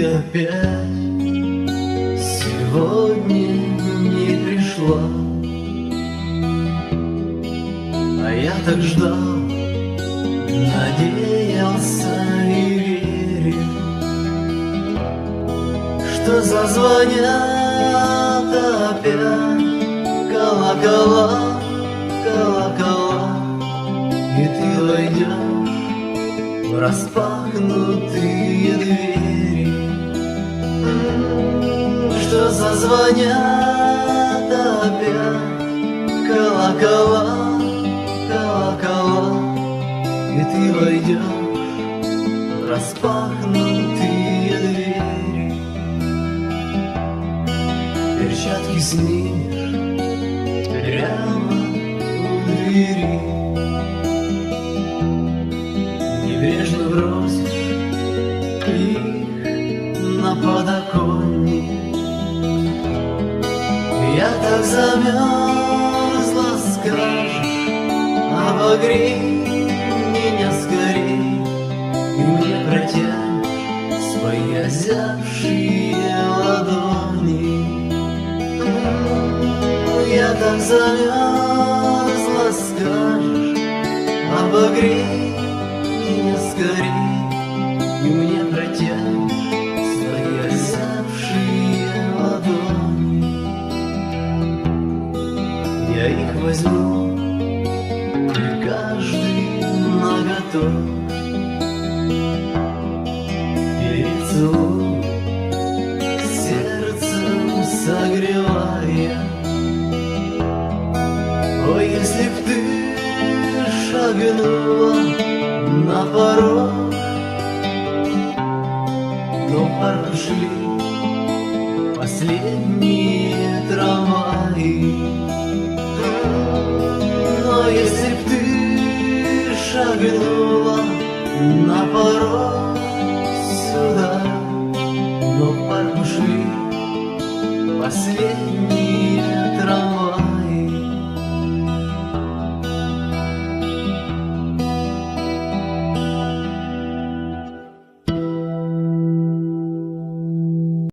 опять сегодня не пришла, а я так ждал, надеялся и верил, что зазвонят опять колокола, колокола, и ты войдешь в распахнутые двери, что зазвонят опять колокола, колокола, и ты войдешь в распахнутые двери. Перчатки снимешь прямо у двери, небрежно бросишь их на подоконник. Я так замерзла, скажешь, обогрей меня скорей, и мне протянешь свои озябшие ладони. Я так замерзла, скажешь, обогрей меня скорей, и мне протянешь свои озябшие ладони. Я их возьму, и каждый наготове перецелую, сердцем согревая. О, если б ты шагнула на порог, но в парк ушли последние трамваи. Но если б ты шагнула на порог сюда, но в парк ушли последние